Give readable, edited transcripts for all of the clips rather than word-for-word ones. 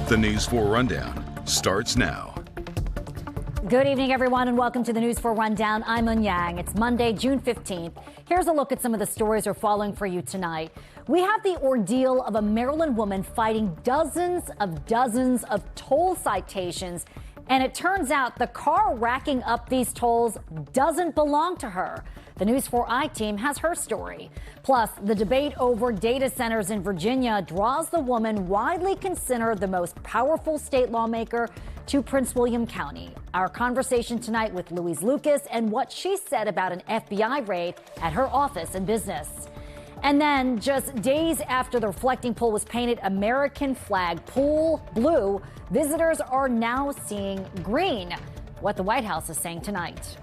The News 4 Rundown starts now. Good evening, everyone, and welcome to the News 4 Rundown. I'm Un Yang. It's Monday, June 15th. Here's a look at some of the stories we're following for you tonight. We have the ordeal of a Maryland woman fighting dozens of toll citations, and it turns out the car racking up these tolls doesn't belong to her. The News 4 I team has her story. Plus, the debate over data centers in Virginia draws the woman widely considered the most powerful state lawmaker to Prince William County. Our conversation tonight with Louise Lucas and what she said about an FBI raid at her office and business. And then, just days after the reflecting pool was painted American flag pool blue, visitors are now seeing green. What the White House is saying tonight.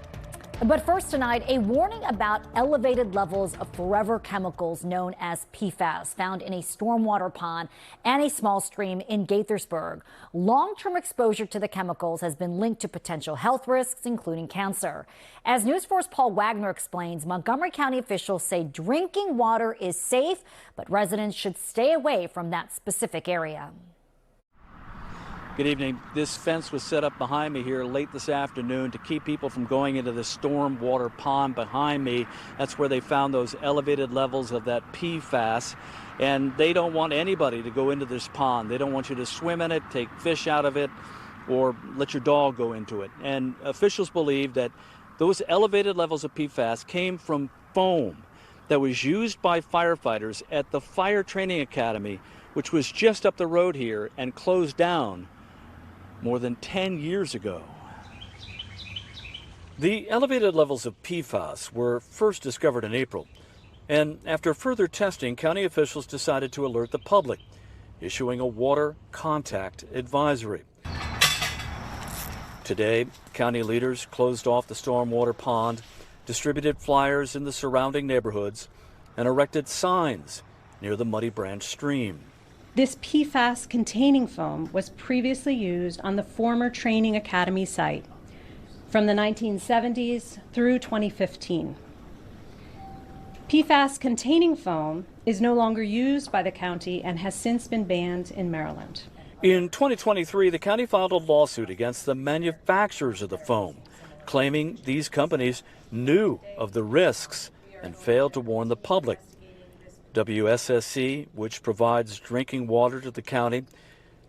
But first tonight, a warning about elevated levels of forever chemicals known as PFAS found in a stormwater pond and a small stream in Gaithersburg. Long-term exposure to the chemicals has been linked to potential health risks, including cancer. As News 4's Paul Wagner explains, Montgomery County officials say drinking water is safe, but residents should stay away from that specific area. Good evening. This fence was set up behind me here late this afternoon to keep people from going into the storm water pond behind me. That's where they found those elevated levels of that PFAS. And they don't want anybody to go into this pond. They don't want you to swim in it, take fish out of it, or let your dog go into it. And officials believe that those elevated levels of PFAS came from foam that was used by firefighters at the Fire Training Academy, which was just up the road here and closed down more than 10 years ago. The elevated levels of PFAS were first discovered in April, and after further testing, county officials decided to alert the public, issuing a water contact advisory. Today, county leaders closed off the stormwater pond, distributed flyers in the surrounding neighborhoods, and erected signs near the Muddy Branch stream. This PFAS-containing foam was previously used on the former Training Academy site from the 1970s through 2015. PFAS-containing foam is no longer used by the county and has since been banned in Maryland. In 2023, the county filed a lawsuit against the manufacturers of the foam, claiming these companies knew of the risks and failed to warn the public. WSSC, which provides drinking water to the county,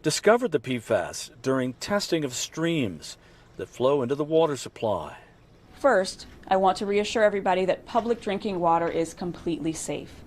discovered the PFAS during testing of streams that flow into the water supply. First, I want to reassure everybody that public drinking water is completely safe.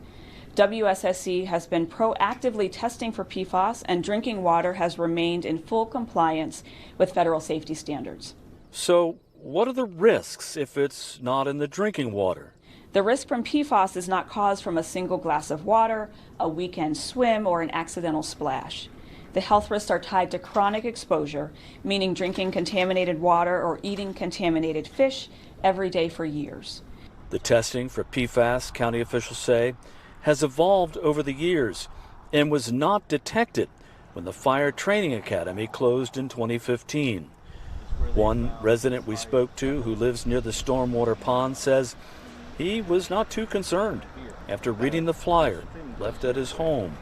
WSSC has been proactively testing for PFAS, and drinking water has remained in full compliance with federal safety standards. So, what are the risks if it's not in the drinking water? The risk from PFAS is not caused from a single glass of water, a weekend swim, or an accidental splash. The health risks are tied to chronic exposure, meaning drinking contaminated water or eating contaminated fish every day for years. The testing for PFAS, county officials say, has evolved over the years and was not detected when the Fire Training Academy closed in 2015. One resident we spoke to who lives near the stormwater pond says he was not too concerned after reading the flyer left at his home.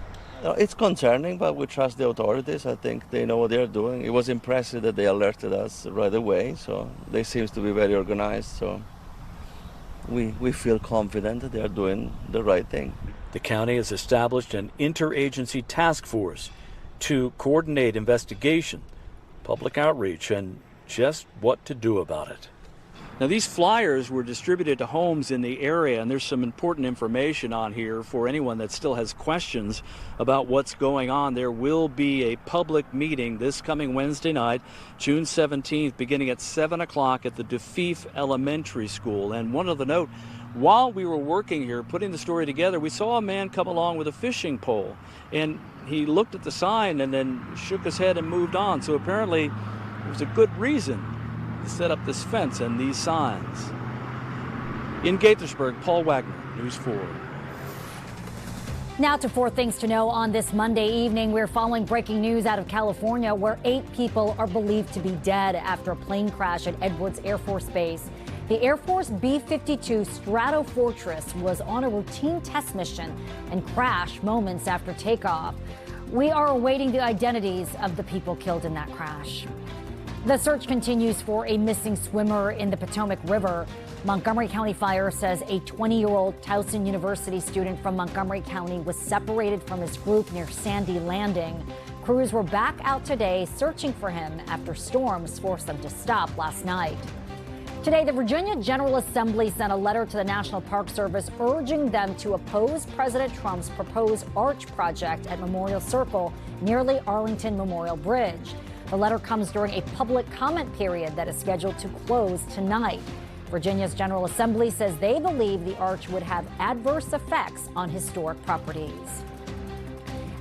It's concerning, but we trust the authorities. I think they know what they're doing. It was impressive that they alerted us right away, so they seem to be very organized. So we feel confident that they're doing the right thing. The county has established an interagency task force to coordinate investigation, public outreach, and just what to do about it. Now, these flyers were distributed to homes in the area, and there's some important information on here for anyone that still has questions about what's going on. There will be a public meeting this coming Wednesday night, June 17th, beginning at 7 o'clock at the DeFeef Elementary School. And one other note, while we were working here, putting the story together, we saw a man come along with a fishing pole, and he looked at the sign and then shook his head and moved on. So apparently it was a good reason to set up this fence and these signs. In Gaithersburg, Paul Wagner, News 4. Now to 4 things to know on this Monday evening. We're following breaking news out of California, where 8 people are believed to be dead after a plane crash at Edwards Air Force Base. The Air Force B-52 Stratofortress was on a routine test mission and crashed moments after takeoff. We are awaiting the identities of the people killed in that crash. The search continues for a missing swimmer in the Potomac River. Montgomery County Fire says a 20-year-old Towson University student from Montgomery County was separated from his group near Sandy Landing. Crews were back out today searching for him after storms forced them to stop last night. Today, the Virginia General Assembly sent a letter to the National Park Service urging them to oppose President Trump's proposed arch project at Memorial Circle near the Arlington Memorial Bridge. The letter comes during a public comment period that is scheduled to close tonight. Virginia's General Assembly says they believe the arch would have adverse effects on historic properties.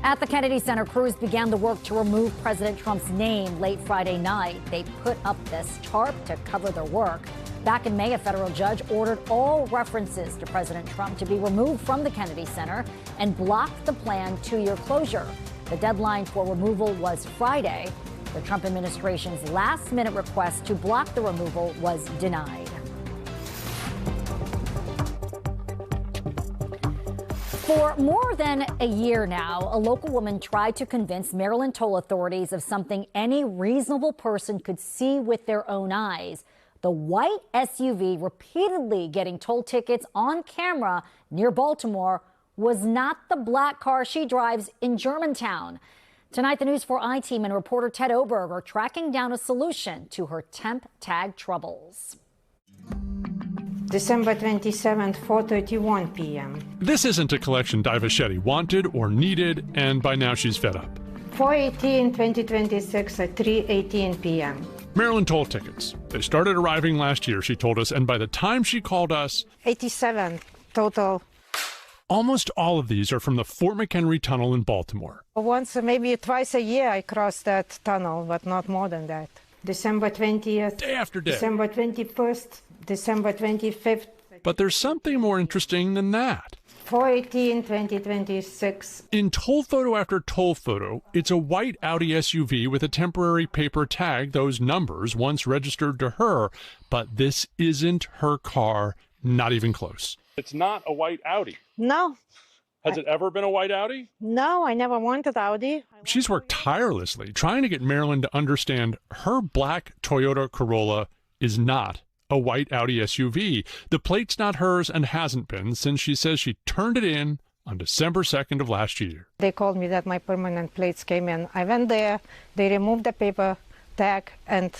At the Kennedy Center, crews began the work to remove President Trump's name late Friday night. They put up this tarp to cover their work. Back in May, a federal judge ordered all references to President Trump to be removed from the Kennedy Center and blocked the planned two-year closure. The deadline for removal was Friday. The Trump administration's last-minute request to block the removal was denied. For more than a year now, a local woman tried to convince Maryland toll authorities of something any reasonable person could see with their own eyes. The white SUV repeatedly getting toll tickets on camera near Baltimore was not the black car she drives in Germantown. Tonight, the News4 I-team and reporter Ted Oberg are tracking down a solution to her temp tag troubles. December 27th, 4:31 p.m. This isn't a collection Divaschetti wanted or needed, and by now she's fed up. 4/18/2026 at 3:18 p.m. Maryland toll tickets. They started arriving last year, she told us, and by the time she called us, 87 total. Almost all of these are from the Fort McHenry Tunnel in Baltimore. Once, maybe twice a year I cross that tunnel, but not more than that. December 20th. Day after day. December 21st. December 25th. But there's something more interesting than that. 4/18/2026. In toll photo after toll photo, it's a white Audi SUV with a temporary paper tag, those numbers once registered to her. But this isn't her car, not even close. It's not a white Audi. No. Has it ever been a white Audi? No, I never wanted Audi. She's worked tirelessly trying to get Maryland to understand her black Toyota Corolla is not a white Audi SUV. The plate's not hers and hasn't been since she says she turned it in on December 2nd of last year. They called me that my permanent plates came in. I went there, they removed the paper tag and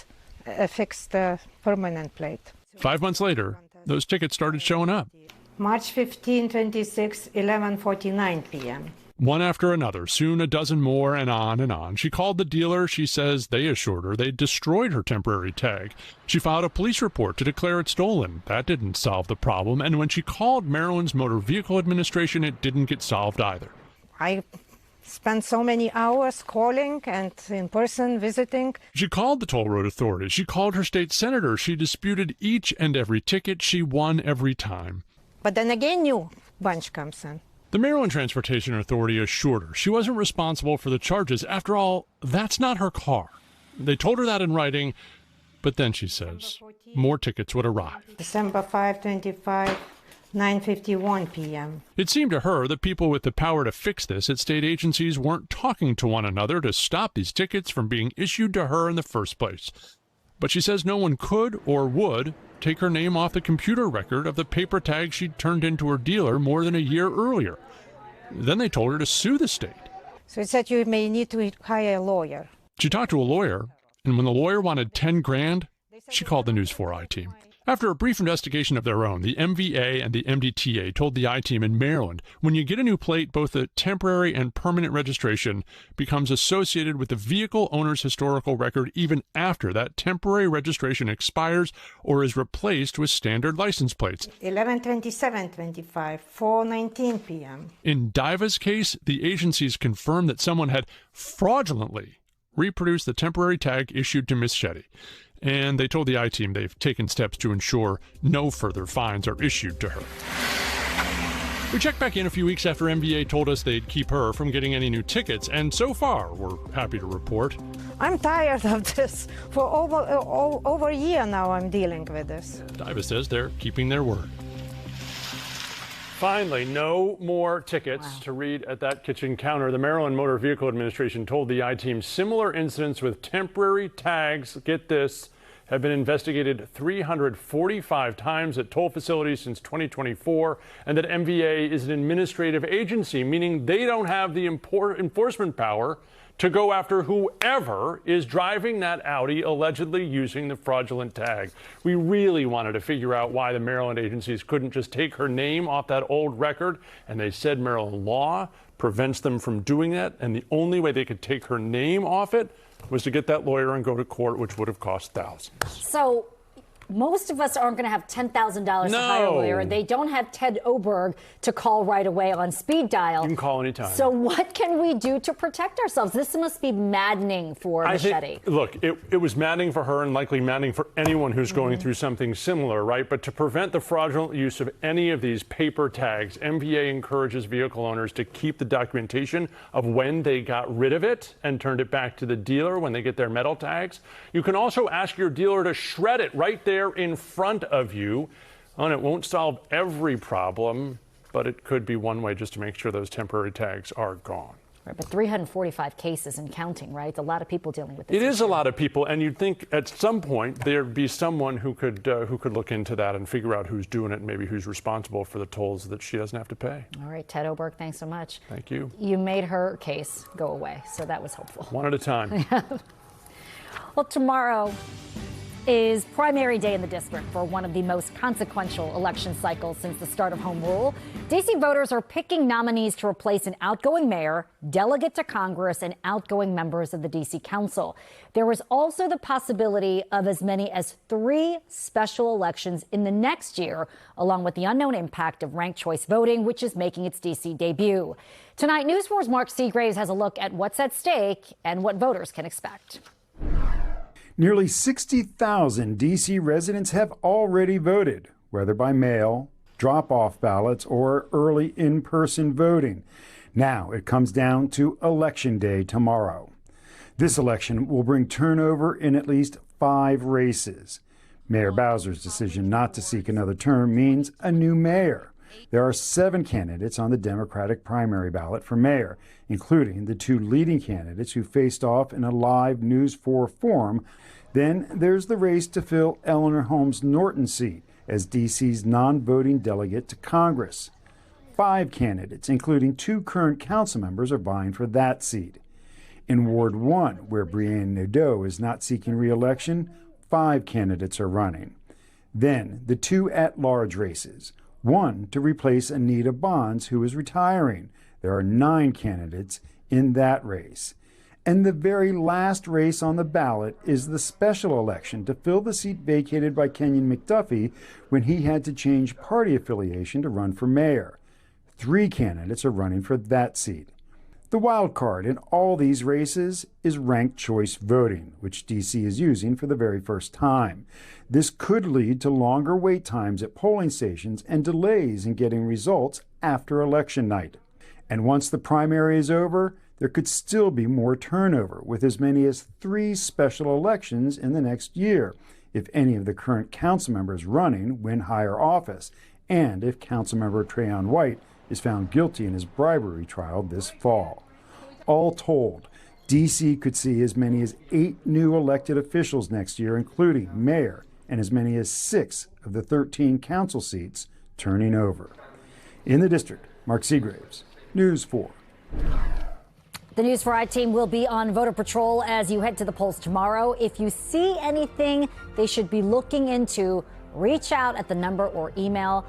fixed the permanent plate. 5 months later, those tickets started showing up. March 15, 26, 11:49 p.m. One after another, soon a dozen more, and on and on. She called the dealer. She says they assured her they destroyed her temporary tag. She filed a police report to declare it stolen. That didn't solve the problem. And when she called Maryland's Motor Vehicle Administration, it didn't get solved either. I spent so many hours calling and in person visiting. She called the toll road authorities. She called her state senator. She disputed each and every ticket. She won every time. But then again, new bunch comes in. The Maryland Transportation Authority assured her she wasn't responsible for the charges. After all, that's not her car. They told her that in writing, but then she says more tickets would arrive. December 5, 25, 9:51 p.m. It seemed to her that people with the power to fix this at state agencies weren't talking to one another to stop these tickets from being issued to her in the first place. But she says no one could or would take her name off the computer record of the paper tag she'd turned into her dealer more than a year earlier. Then they told her to sue the state. So it said you may need to hire a lawyer. She talked to a lawyer, and when the lawyer wanted $10,000, she called the News4 I-team. After a brief investigation of their own, the MVA and the MDTA told the I-team in Maryland, when you get a new plate, both the temporary and permanent registration becomes associated with the vehicle owner's historical record even after that temporary registration expires or is replaced with standard license plates. 11/27/25, 4:19 p.m. In Diva's case, the agencies confirmed that someone had fraudulently reproduced the temporary tag issued to Miss Shetty. And they told the I-team they've taken steps to ensure no further fines are issued to her. We checked back in a few weeks after MVA told us they'd keep her from getting any new tickets, and so far, we're happy to report, I'm tired of this. For over a year now I'm dealing with this. Diva says they're keeping their word. Finally, no more tickets to read at that kitchen counter. The Maryland Motor Vehicle Administration told the I-Team similar incidents with temporary tags, get this, have been investigated 345 times at toll facilities since 2024, and that MVA is an administrative agency, meaning they don't have the enforcement power to go after whoever is driving that Audi allegedly using the fraudulent tag. We really wanted to figure out why the Maryland agencies couldn't just take her name off that old record, and they said Maryland law prevents them from doing that, and the only way they could take her name off it was to get that lawyer and go to court, which would have cost thousands. So most of us aren't going to have $10,000 to hire a lawyer. They don't have Ted Oberg to call right away on speed dial. You can call anytime. So what can we do to protect ourselves? This must be maddening for Machete. Look, it was maddening for her and likely maddening for anyone who's going through something similar, right? But to prevent the fraudulent use of any of these paper tags, MVA encourages vehicle owners to keep the documentation of when they got rid of it and turned it back to the dealer when they get their metal tags. You can also ask your dealer to shred it right there in front of you, and it won't solve every problem, but it could be one way just to make sure those temporary tags are gone. Right, but 345 cases and counting, right? A lot of people dealing with this. It is a lot of people, and you'd think at some point there'd be someone who could look into that and figure out who's doing it and maybe who's responsible for the tolls that she doesn't have to pay. All right, Ted Oberg, thanks so much. Thank you. You made her case go away, so that was hopeful. One at a time. Well, tomorrow is primary day in the district for one of the most consequential election cycles since the start of home rule. D.C. voters are picking nominees to replace an outgoing mayor, delegate to Congress, and outgoing members of the D.C. Council. There is also the possibility of as many as 3 special elections in the next year, along with the unknown impact of ranked choice voting, which is making its D.C. debut. Tonight, News 4's Mark Seagraves has a look at what's at stake and what voters can expect. Nearly 60,000 D.C. residents have already voted, whether by mail, drop-off ballots, or early in-person voting. Now it comes down to Election Day tomorrow. This election will bring turnover in at least 5 races. Mayor Bowser's decision not to seek another term means a new mayor. There are 7 candidates on the Democratic primary ballot for mayor, including the 2 leading candidates who faced off in a live News 4 forum. Then there's the race to fill Eleanor Holmes Norton's seat as D.C.'s non-voting delegate to Congress. 5 candidates, including 2 current council members, are vying for that seat. In Ward 1, where Brianne Nadeau is not seeking re-election, 5 candidates are running. Then the 2 at-large races. One to replace Anita Bonds, who is retiring. There are 9 candidates in that race. And the very last race on the ballot is the special election to fill the seat vacated by Kenyon McDuffie when he had to change party affiliation to run for mayor. 3 candidates are running for that seat. The wild card in all these races is ranked choice voting, which D.C. is using for the very first time. This could lead to longer wait times at polling stations and delays in getting results after election night. And once the primary is over, there could still be more turnover, with as many as 3 special elections in the next year, if any of the current council members running win higher office, and if Councilmember Trayon White is found guilty in his bribery trial this fall. All told, D.C. could see as many as 8 new elected officials next year, including mayor, and as many as 6 of the 13 council seats turning over. In the district, Mark Seagraves, News 4. The News 4 I-Team will be on voter patrol as you head to the polls tomorrow. If you see anything they should be looking into, reach out at the number or email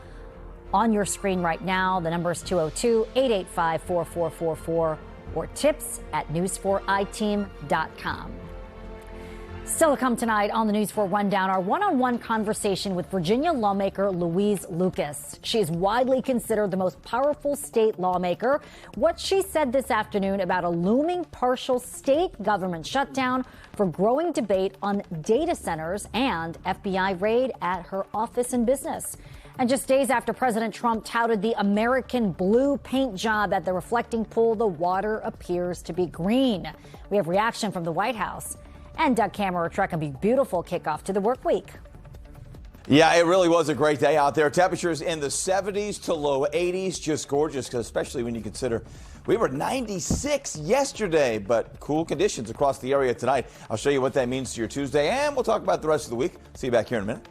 on your screen right now. The number is 202-885-4444 or tips@news4iteam.com. Still to come tonight on the News 4 Rundown, our one-on-one conversation with Virginia lawmaker Louise Lucas. She is widely considered the most powerful state lawmaker. What she said this afternoon about a looming partial state government shutdown, for growing debate on data centers, and FBI raid at her office and business. And just days after President Trump touted the American blue paint job at the reflecting pool, the water appears to be green. We have reaction from the White House. And Doug Kammerer tracking a beautiful kickoff to the work week. Yeah, it really was a great day out there. Temperatures in the 70s to low 80s, just gorgeous, especially when you consider we were 96 yesterday, but cool conditions across the area tonight. I'll show you what that means to your Tuesday, and we'll talk about the rest of the week. See you back here in a minute.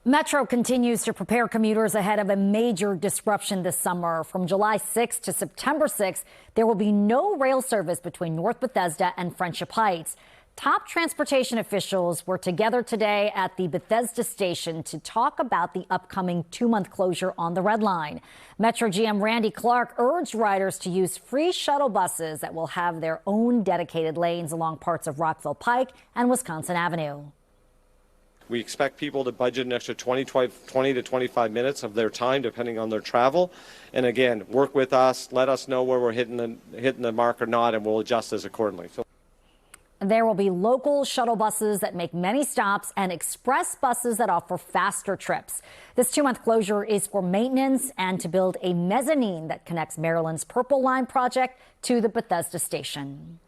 Metro continues to prepare commuters ahead of a major disruption this summer. From July 6th to September 6th, there will be no rail service between North Bethesda and Friendship Heights. Top transportation officials were together today at the Bethesda station to talk about the upcoming 2-month closure on the Red Line. Metro GM Randy Clark urged riders to use free shuttle buses that will have their own dedicated lanes along parts of Rockville Pike and Wisconsin Avenue. We expect people to budget an extra 20 to 25 minutes of their time, depending on their travel. And again, work with us, let us know where we're hitting the mark or not, and we'll adjust as accordingly. There will be local shuttle buses that make many stops and express buses that offer faster trips. This 2-month closure is for maintenance and to build a mezzanine that connects Maryland's Purple Line project to the Bethesda station.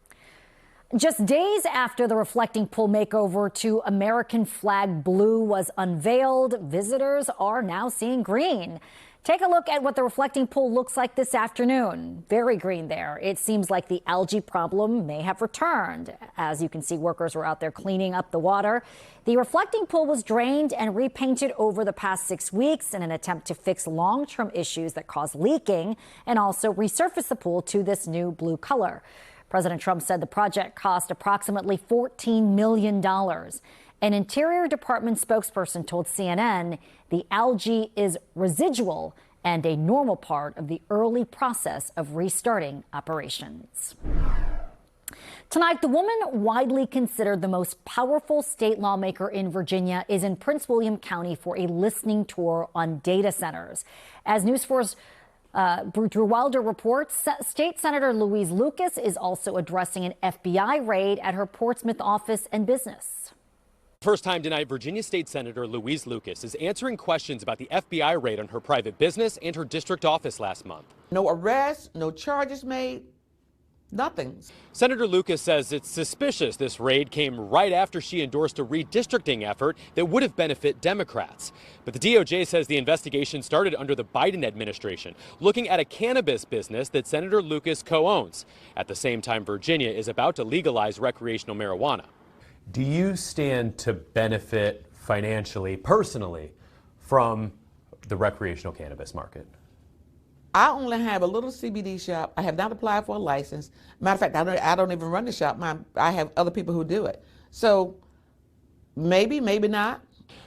Just days after the reflecting pool makeover to American flag blue was unveiled, visitors are now seeing green. Take a look at what the reflecting pool looks like this afternoon. Very green there. It seems like the algae problem may have returned. As you can see, workers were out there cleaning up the water. The reflecting pool was drained and repainted over the past 6 weeks in an attempt to fix long-term issues that cause leaking and also resurface the pool to this new blue color. President Trump said the project cost approximately $14 million. An Interior Department spokesperson told CNN the algae is residual and a normal part of the early process of restarting operations. Tonight, the woman widely considered the most powerful state lawmaker in Virginia is in Prince William County for a listening tour on data centers. As News4's Drew Wilder reports, State Senator Louise Lucas is also addressing an FBI raid at her Portsmouth office and business. First time tonight, Virginia State Senator Louise Lucas is answering questions about the FBI raid on her private business and her district office last month. No arrests, no charges made, nothing. Senator Lucas says it's suspicious this raid came right after she endorsed a redistricting effort that would have benefited Democrats. But the DOJ says the investigation started under the Biden administration, looking at a cannabis business that Senator Lucas co-owns. At the same time, Virginia is about to legalize recreational marijuana. Do you stand to benefit financially, personally, from the recreational cannabis market? I only have a little CBD shop. I have not applied for a license. Matter of fact, I don't even run the shop. I have other people who do it. So maybe, maybe not.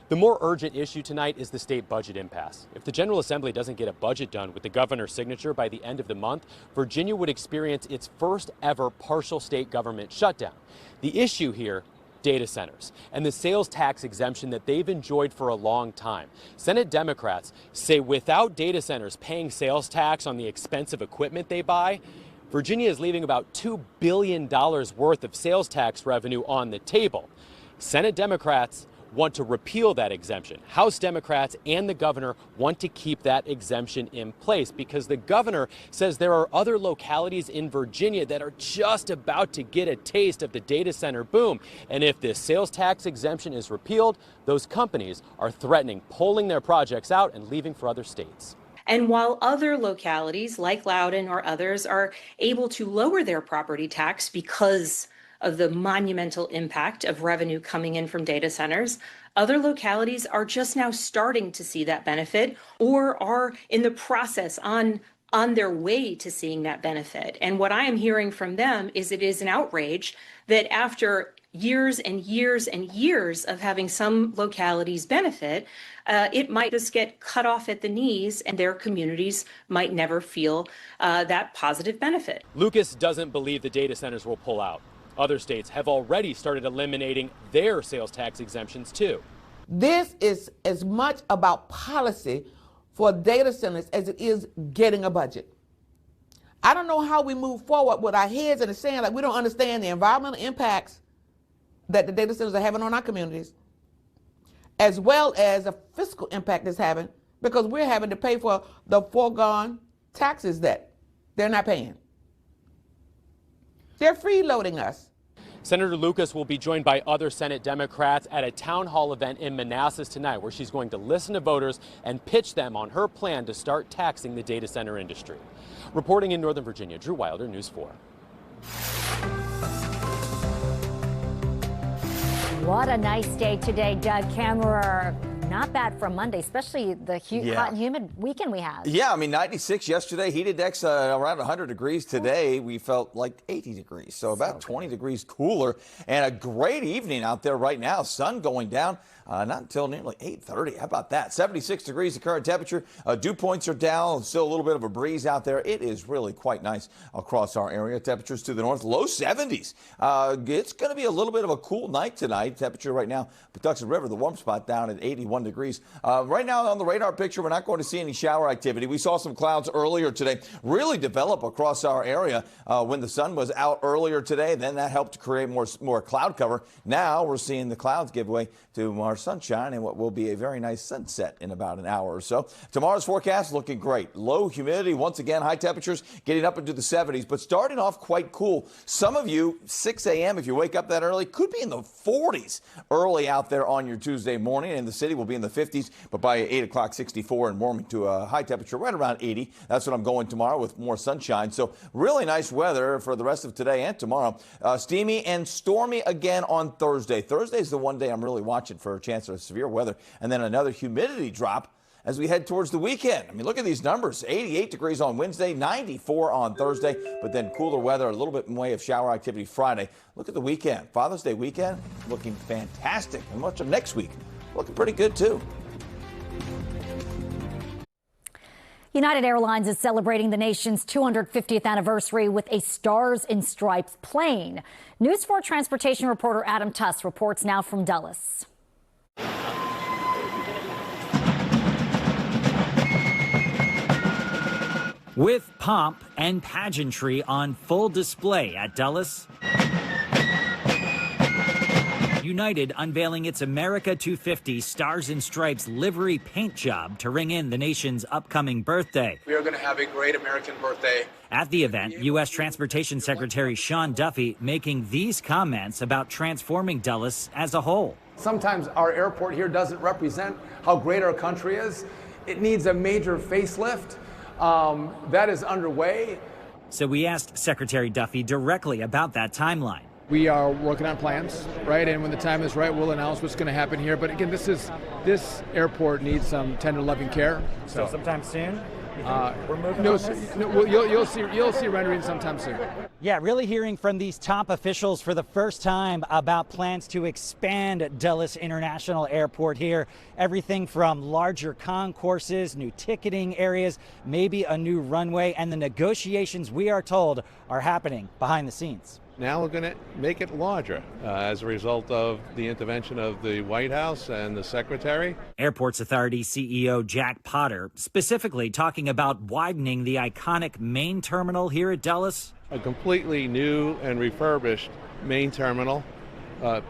The more urgent issue tonight is the state budget impasse. If the General Assembly doesn't get a budget done with the governor's signature by the end of the month, Virginia would experience its first ever partial state government shutdown. The issue here, data centers and the sales tax exemption that they've enjoyed for a long time. Senate Democrats say without data centers paying sales tax on the expensive equipment they buy, Virginia is leaving about $2 billion worth of sales tax revenue on the table. Senate Democrats want to repeal that exemption. House Democrats and the governor want to keep that exemption in place because the governor says there are other localities in Virginia that are just about to get a taste of the data center boom. And if this sales tax exemption is repealed, those companies are threatening pulling their projects out and leaving for other states. And while other localities like Loudoun or others are able to lower their property tax because of the monumental impact of revenue coming in from data centers, other localities are just now starting to see that benefit or are in the process on their way to seeing that benefit. And what I am hearing from them is it is an outrage that after years and years and years of having some localities benefit, it might just get cut off at the knees and their communities might never feel that positive benefit. Lucas doesn't believe the data centers will pull out. Other states have already started eliminating their sales tax exemptions too. This is as much about policy for data centers as it is getting a budget. I don't know how we move forward with our heads in the sand like we don't understand the environmental impacts that the data centers are having on our communities, as well as the fiscal impact it's having because we're having to pay for the foregone taxes that they're not paying. They're freeloading us. Senator Lucas will be joined by other Senate Democrats at a town hall event in Manassas tonight, where she's going to listen to voters and pitch them on her plan to start taxing the data center industry. Reporting in Northern Virginia, Drew Wilder, News 4. What a nice day today, Doug Kammerer. Not bad for a Monday, especially the hot and humid weekend we had. Yeah, I mean, 96 yesterday, heat index around 100 degrees. Today, we felt like 80 degrees, so about 20 degrees cooler. And a great evening out there right now. Sun going down. Not until nearly 8:30. How about that? 76 degrees the current temperature. Dew points are down. Still a little bit of a breeze out there. It is really quite nice across our area. Temperatures to the north, low 70s. It's going to be a little bit of a cool night tonight. Temperature right now, Patuxent River, the warm spot, down at 81 degrees. Right now on the radar picture, we're not going to see any shower activity. We saw some clouds earlier today really develop across our area when the sun was out earlier today. Then that helped to create more cloud cover. Now we're seeing the clouds give way to more sunshine and what will be a very nice sunset in about an hour or so. Tomorrow's forecast looking great. Low humidity, once again, high temperatures getting up into the 70s, but starting off quite cool. Some of you, 6 a.m., if you wake up that early, could be in the 40s early out there on your Tuesday morning. And the city will be in the 50s, but by 8 o'clock, 64 and warming to a high temperature right around 80. That's what I'm going tomorrow with more sunshine. So really nice weather for the rest of today and tomorrow. Steamy and stormy again on Thursday. Thursday is the one day I'm really watching for a chance of severe weather, and then another humidity drop as we head towards the weekend. I mean, look at these numbers. 88 degrees on Wednesday, 94 on Thursday, but then cooler weather, a little bit in way of shower activity Friday. Look at the weekend. Father's Day weekend looking fantastic, and much of next week looking pretty good too. United Airlines is celebrating the nation's 250th anniversary with a Stars and Stripes plane. News 4 transportation reporter Adam Tuss reports now from Dulles. With pomp and pageantry on full display at Dulles, United unveiling its America 250 Stars and Stripes livery paint job to ring in the nation's upcoming birthday. We are going to have a great American birthday. At the event, U.S. Transportation Secretary Sean Duffy making these comments about transforming Dulles as a whole. Sometimes our airport here doesn't represent how great our country is. It needs a major facelift. That is underway. So we asked Secretary Duffy directly about that timeline. We are working on plans, right? And when the time is right, we'll announce what's going to happen here. But again, this airport needs some tender, loving care. So sometime soon? We're moving. You'll see rendering sometime soon. Yeah, really hearing from these top officials for the first time about plans to expand Dulles International Airport here. Everything from larger concourses, new ticketing areas, maybe a new runway, and the negotiations, we are told, are happening behind the scenes. Now we're going to make it larger as a result of the intervention of the White House and the Secretary. Airports Authority CEO Jack Potter specifically talking about widening the iconic main terminal here at Dulles. A completely new and refurbished main terminal,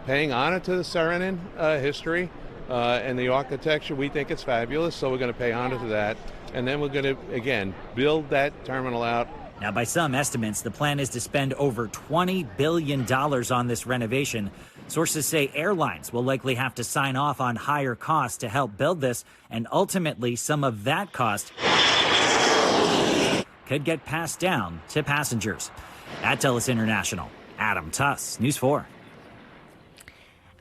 paying honor to the Saarinen history and the architecture. We think it's fabulous, so we're going to pay honor to that. And then we're going to, again, build that terminal out. Now, by some estimates, the plan is to spend over $20 billion on this renovation. Sources say airlines will likely have to sign off on higher costs to help build this, and ultimately some of that cost could get passed down to passengers. At Dulles International, Adam Tuss, News 4.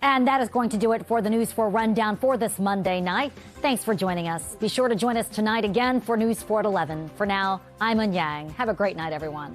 And that is going to do it for the News 4 Rundown for this Monday night. Thanks for joining us. Be sure to join us tonight again for News 4 at 11. For now, I'm Un Yang. Have a great night, everyone.